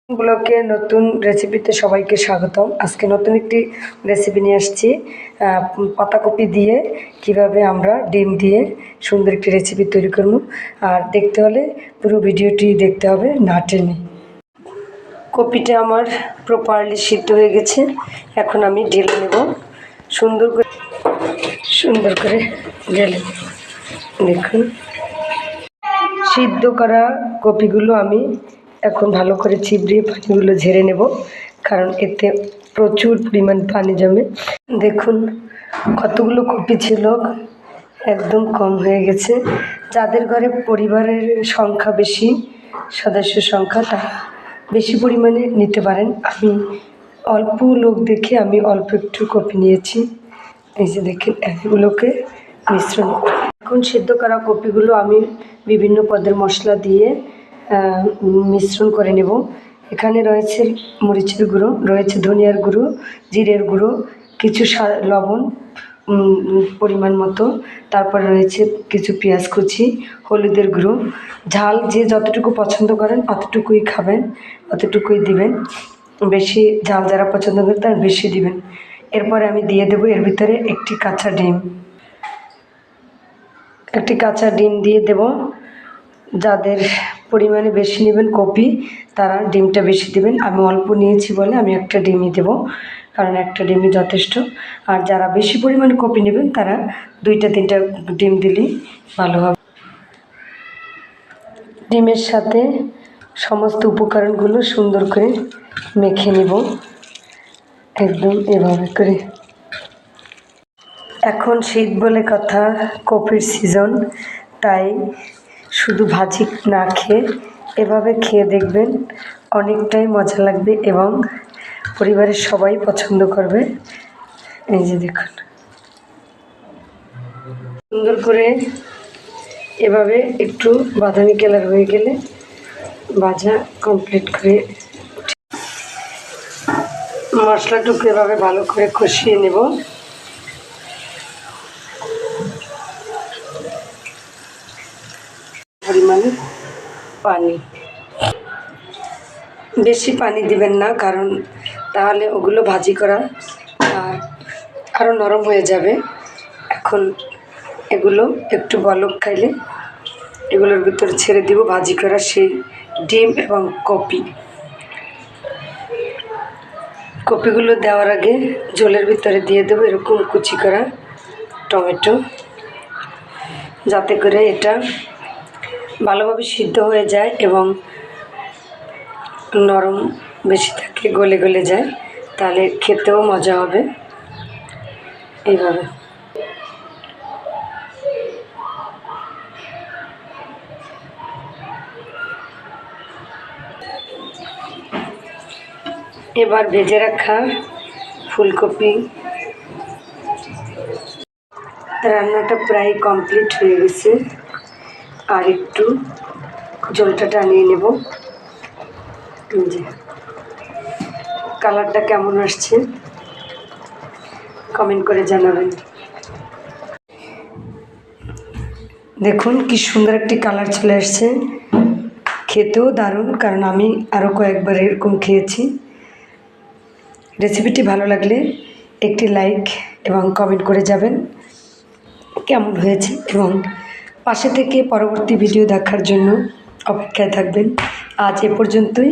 ব্লগে নতুন রেসিপিতে সবাইকে স্বাগতম। আজকে নতুন একটি রেসিপি নিয়ে আসছি পাতাকপি দিয়ে কিভাবে আমরা ডিম দিয়ে সুন্দর একটি রেসিপি তৈরি করব। আর দেখতে হলে পুরো ভিডিওটি দেখতে হবে না টেনে। কপিটা আমার প্রপারলি সিদ্ধ হয়ে গেছে, এখন আমি ঢেলে নেব। সুন্দর করে ঢেলে দেখুন, সিদ্ধ করা কপিগুলো আমি এখন ভালো করে চিবড়িয়ে পানিগুলো ঝেড়ে নেব, কারণ এতে প্রচুর পরিমাণ পানি জমে। দেখুন কতগুলো কপি ছিল, একদম কম হয়ে গেছে। যাদের ঘরে পরিবারের সংখ্যা বেশি, সদস্য সংখ্যা, তারা বেশি পরিমাণে নিতে পারেন। আমি অল্প লোক দেখে আমি অল্প একটু কপি নিয়েছি। এই যে দেখেন, এগুলোকে মিশ্রণ। এখন সিদ্ধ করা কপিগুলো আমি বিভিন্ন পদের মশলা দিয়ে মিশ্রণ করে নেব। এখানে রয়েছে মরিচের গুঁড়ো, রয়েছে ধনিয়ার গুঁড়ো, জিরের গুঁড়ো, কিছু লবণ পরিমাণ মতো, তারপর রয়েছে কিছু পেঁয়াজ কুচি, হলুদের গুঁড়ো। ঝাল যে যতটুকু পছন্দ করেন অতটুকুই খাবেন, অতটুকুই দিবেন। বেশি ঝাল যারা পছন্দ করেন তার বেশি দিবেন। এরপরে আমি দিয়ে দেবো এর ভিতরে একটি কাঁচা ডিম দিয়ে দেব। যাদের পরিমাণে বেশি নেবেন কপি, তারা ডিমটা বেশি দেবেন। আমি অল্প নিয়েছি বলে আমি একটা ডিমই দেব, কারণ একটা ডিমই যথেষ্ট। আর যারা বেশি পরিমাণে কপি নেবেন তারা 2-3টা ডিম দিলেই ভালো হবে। ডিমের সাথে সমস্ত উপকরণগুলো সুন্দর করে মেখে নেব, একদম এভাবে করে। এখন শীত বলে কথা, কপির সিজন, তাই শুধু ভাজি না খেয়ে এভাবে খেয়ে দেখবেন, অনেকটাই মজা লাগবে এবং পরিবারের সবাই পছন্দ করবে। এই যে দেখুন, সুন্দর করে এভাবে একটু বাদামি কালার হয়ে গেলে ভাজা কমপ্লিট করে মশলাটুকু এভাবে ভালো করে কষিয়ে নেব। পরিমাণে পানি, বেশি পানি দিবেন না, কারণ তাহলে ওগুলো ভাজি করা আরও নরম হয়ে যাবে। এখন এগুলো একটু বলক খাইলে এগুলোর ভিতরে ছেড়ে দিব ভাজি করা সেই ডিম এবং কপিগুলো দেওয়ার আগে ঝোলের ভিতরে দিয়ে দেবো এরকম কুচি করা টমেটো, যাতে করে এটা ভালোভাবে সিদ্ধ হয়ে যায় এবং নরম বেশি থাকে, গলে গলে যায়, তাহলে খেতেও মজা হবে। এইভাবে এবার ভেজে রাখা ফুলকপি, রান্নাটা প্রায় কমপ্লিট হয়ে গেছে। আর একটু ঝোলটা টানিয়ে নেব। যে কালারটা কেমন আসছে কমেন্ট করে জানাবেন। দেখুন কি সুন্দর একটি কালার চলে আসছে, খেতেও দারুণ, কারণ আমি আরও কয়েকবার এরকম খেয়েছি। রেসিপিটি ভালো লাগলে একটি লাইক এবং কমেন্ট করে যাবেন কেমন হয়েছে, এবং পাশে থেকে পরবর্তী ভিডিও দেখার জন্য অপেক্ষায় থাকবেন। আজ এ পর্যন্তই।